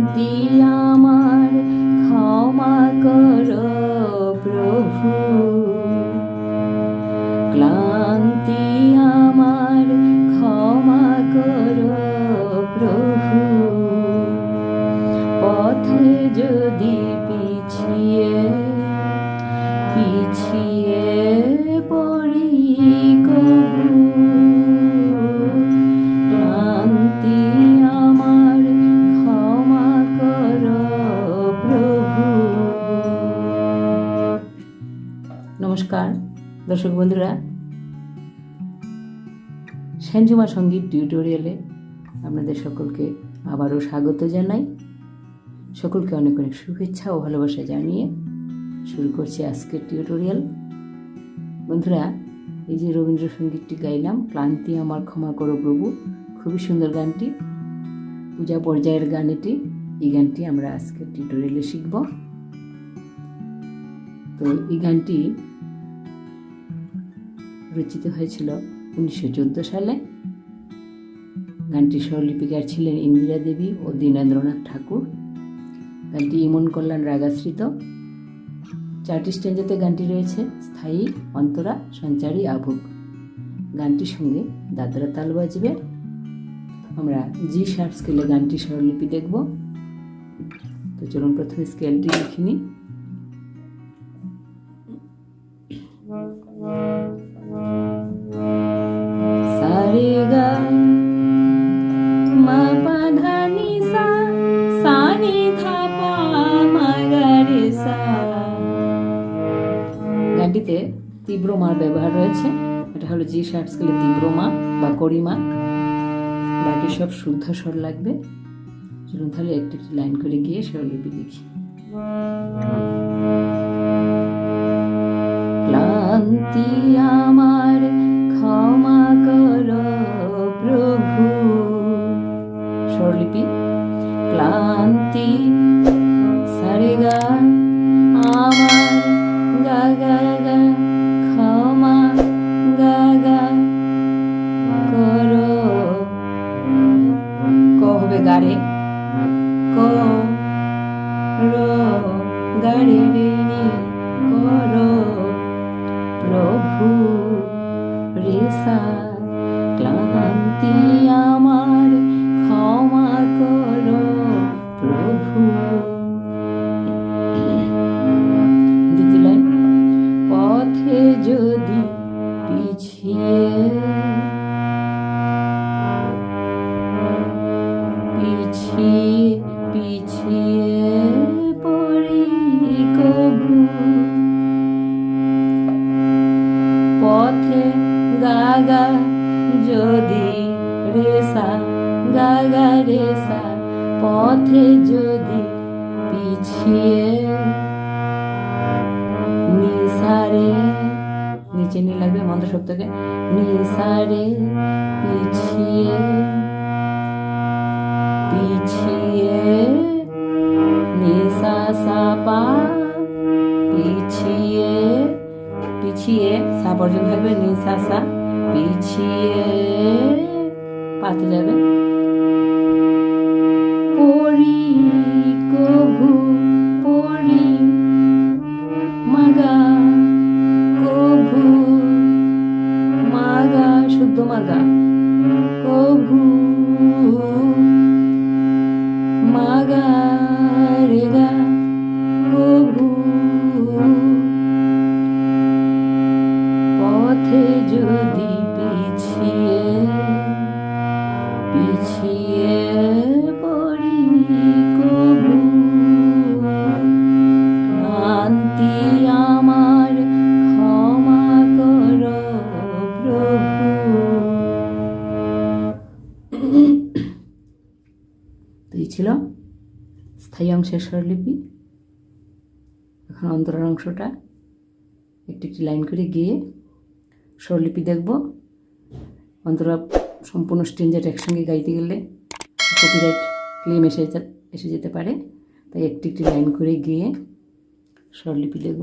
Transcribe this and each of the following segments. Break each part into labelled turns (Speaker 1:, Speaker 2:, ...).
Speaker 1: ক্লান্তি আমার ক্ষমা করো প্রভু, ক্লান্তি আমার ক্ষমা করো প্রভু। পথে যদি পিছিয়ে পিছিয়ে পড়ি কবু, ক্লান্তি আমার ক্ষমা করো প্রভু। নমস্কার দর্শক বন্ধুরা, সেনঝুমা সঙ্গীত টিউটোরিয়ালে আপনাদের সকলকে আবারও স্বাগত জানাই। সকলকে অনেক অনেক শুভেচ্ছা ও ভালোবাসা জানিয়ে শুরু করছি আজকের টিউটোরিয়াল। বন্ধুরা, এই যে রবীন্দ্রসঙ্গীতটি গাইলাম, ক্লান্তি আমার ক্ষমা করো প্রভু, খুবই সুন্দর গানটি, পূজা পর্যায়ের গান এটি। এই গানটি আমরা আজকের টিউটোরিয়ালে শিখব। তো এই গানটি রচিত হয়েছিল 1914 সালে। গানটির স্বরলিপিকার ছিলেন ইন্দিরা দেবী ও দীনেন্দ্রনাথ ঠাকুর। গানটি ইমন কল্যাণ রাগাশ্রিত। 4টি স্ট্যাঞ্জাতে গানটি রয়েছে: স্থায়ী, অন্তরা, সঞ্চারী, আভুক। গানটির সঙ্গে দাদরা তাল বাজবে। আমরা জি শার্প স্কেলে গানটির স্বরলিপি দেখব। তো চলুন প্রথমে স্কেলটি লিখে নিই। সারে গা মা পা ধা নি সা, সা নি ধা পা মা গা রে সা। গানটিতে তীব্র মার ব্যবহার রয়েছে। এটা হলো জি শার্প স্কেলে তীব্র মা বা করিমা। বাকি সব শুদ্ধ স্বর লাগবে। চলুন তাহলে একটি একটি লাইন করে গিয়ে স্বরলিপি লিখি। ক্লান্তি আমার ক্ষমা করো প্রভু। স্বরলিপি: ক্লান্তি সারে গা আমার গা গা গা, ক্ষমা গা গা করো। ক হবে গারে, ক রো গারে রে নি করো প্রভু রে সা। ক্লান্তি আমার ক্ষমা করো প্রভু। দ্বিতীয় লাইন: পথে যদি পিছিয়ে পিছিয়ে পিছিয়ে পড়ি কবু, পথে গা গা যদি রেসা, গা গা রেসা, পথে যদি পিছিয়ে নিসারে, নিচে নি লাগবে মন্ত্র সপ্তকে, নিসারে পিছিয়ে পিছিয়ে নিসা সা পা, পিছিয়ে পিছিয়ে সা পর্যন্ত থাকবে, নিসা সা, পিছিয়ে পাতে যাবে, পড়ি কভু, পড়ি মাগা কভু, মাগা শুদ্ধ মাগা, কভু মাগা রে গা কভু। পথে যদি পিছিয়ে পিছিয়ে পড়ি কভু, ক্লান্তি আমার ক্ষমা করো প্রভু। তো এই ছিল স্থায়ী অংশের স্বরলিপি। এখন অন্তরার অংশটা একটি একটি লাইন করে গিয়ে স্বরলিপি দেখব। অন্তরা সম্পূর্ণ স্ট্রেঞ্জার একসঙ্গে গাইতে গেলে কপিরাইট ক্লেম এসে যেতে পারে, তাই একটি একটি লাইন করে গিয়ে স্বরলিপি দেখব।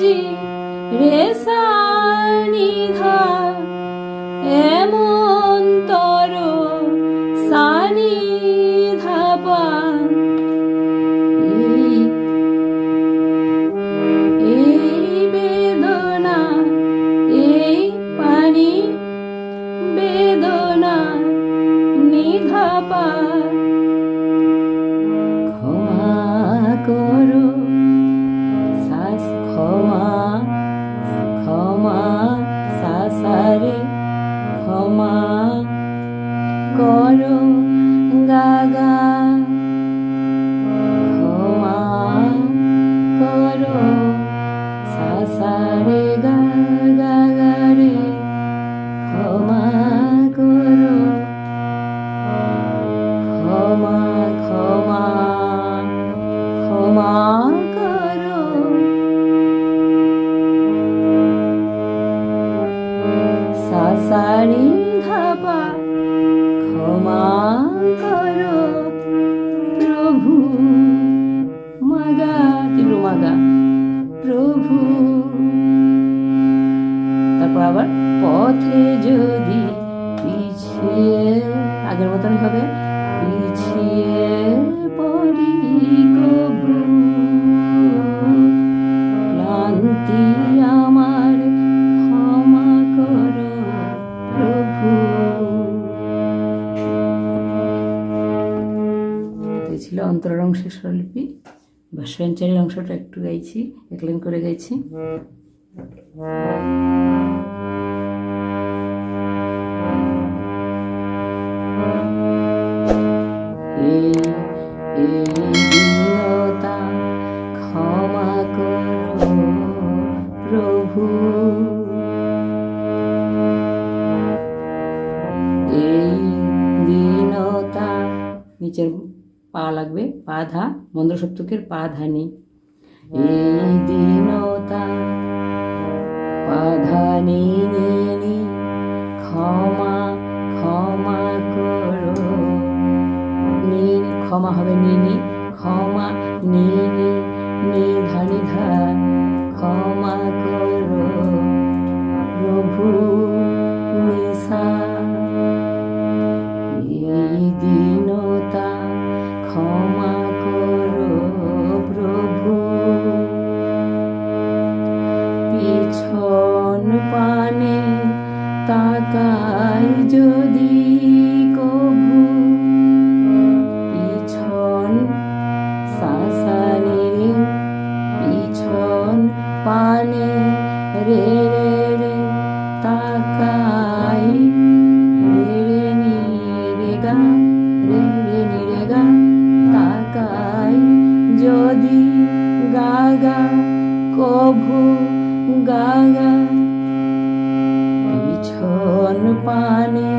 Speaker 1: বুঝি রে সা নি ধা এমন তর সা নি ধা পা এই বেদনা এই পানি বেদনা নিধা পা ক্ষমা করো শ্বাস ক্ষমা ক্ষমা সাসারে ক্ষমা করো গাগা ক্ষমা করো সাসারে গাগারে ক্ষমা করো ক্ষমা ক্ষমা ক্ষমা করো সাসারি ধাপা ক্ষমা করো প্রভু মাগা তীব্র মাগা প্রভু। তারপর আবার পথে যদি পিছিয়ে আগের মতনই হবে পিছিয়ে পড়ি কভু ক্লান্তি আমার ক্ষমা করো প্রভু। এই ছিল অন্তরের অংশের স্বরলিপি। এবার সঞ্চারের অংশটা একটু গাইছি, এক লাইন করে গাইছি। দীনতা ক্ষমা করো প্রভু এই দীনতা নিচের পা লাগবে পা ধা মন্দ্র সপ্তকের পা ধানি এই দীনতা পা ধানি নি ক্ষমা ক্ষমা করো নি ক্ষমা হবে নি ক্ষমা নি ধানি ধা ক্ষমা করো প্রভু নিশা এই দীনতা ক্ষমা করো প্রভু পিছন পানে তাকাই যদি কভু পিছন সাসানি পিছন পানে রে রে রে তাকাই রে রে নি রে গা রে রে নি রে গা তাকাই যদি গাগা কভু গাগা পিছন পানে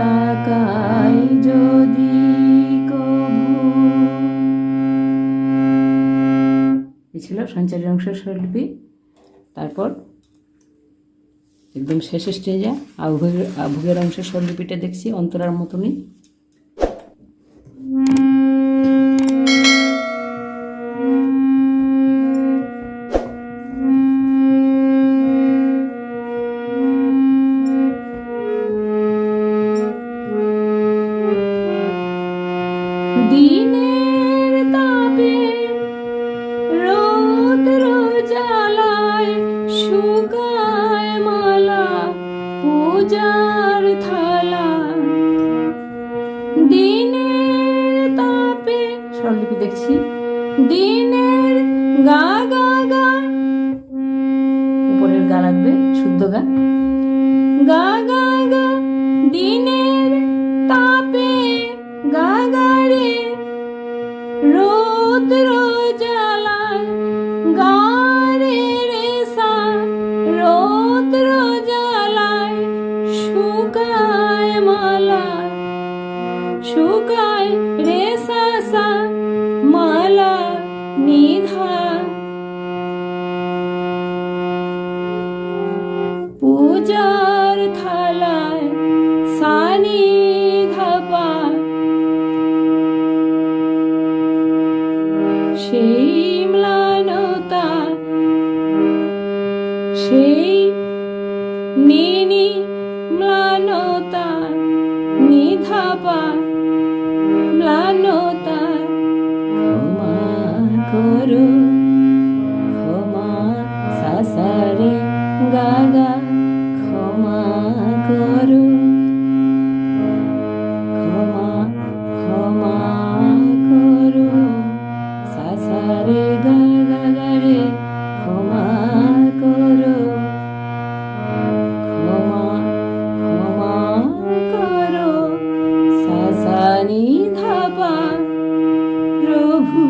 Speaker 1: তাকাই যদি কভু। এই ছিল সঞ্চারের অংশের স্বরলিপি। তারপর একদম শেষে স্টেজে আভোগের অংশের স্বরলিপিটা দেখছি অন্তরার মতনই। দিনের তাপে রৌদ্র জ্বালায় শুকায় মালা পূজার থালা দিনের তাপে স্বরলিপি দেখছি দিনের গা গা গা উপরের গা লাগবে শুদ্ধ গা গা গা গা দিনের তাপে গা গা রে রৌদ্র জ্বালায় গা রে রে সা রৌদ্র জ্বালায় শুকায় মালা শুকায় রে সা সা মালা নিধা পূজার থালায় সানি ধাপা সেই ম্লানতা সেই নিনি ম্লানতার নিধাপার ম্লানতার ক্ষমা করো ক্ষমা সাসারে গাগা ক্ষমা করো ক্ষমা ক্ষমা করো সাসারে গাগা গারে ক্ষমা করো ক্ষমা ক্ষমা করো সাসানি ধাপা প্রভু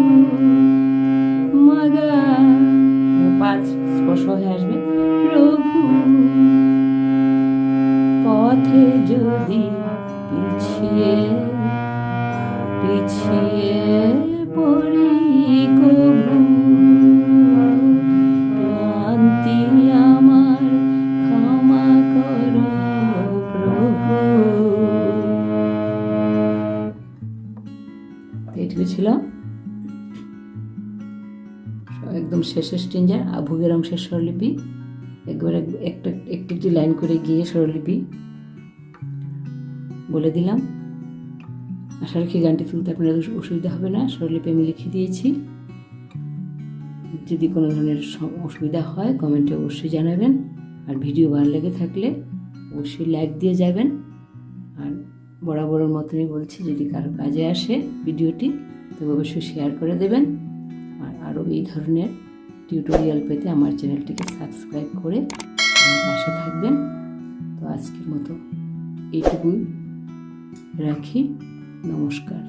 Speaker 1: মগা পাঁচ স্পর্শ হয়ে আসবে প্রভু পথে যদি পিছিয়ে পিছিয়ে পড়ি কভু ক্লান্তি আমার ক্ষমা করো প্রভু। এটুকু ছিল একদম শেষের স্ট্রেঞ্জার আভুগের অংশের স্বরলিপি। একবার একটু একটি লাইন করে গিয়ে স্বরলিপি বলে দিলাম। আশা রাখি গানটি তুলতে আপনাদের অসুবিধা হবে না। স্বরলিপি আমি লিখে দিয়েছি। যদি কোনো ধরনের অসুবিধা হয় কমেন্টে অবশ্যই জানাবেন। আর ভিডিও ভালো লেগে থাকলে অবশ্যই লাইক দিয়ে যাবেন। আর বরাবরের মতনই বলছি, যদি কারো কাজে আসে ভিডিওটি তবে অবশ্যই শেয়ার করে দেবেন। আর আরও এই ধরনের টিউটোরিয়াল পেতে আমার চ্যানেলটিকে সাবস্ক্রাইব করে আমার পাশে থাকবেন। তো আজকের মতো এইটুকুই রাখি। নমস্কার।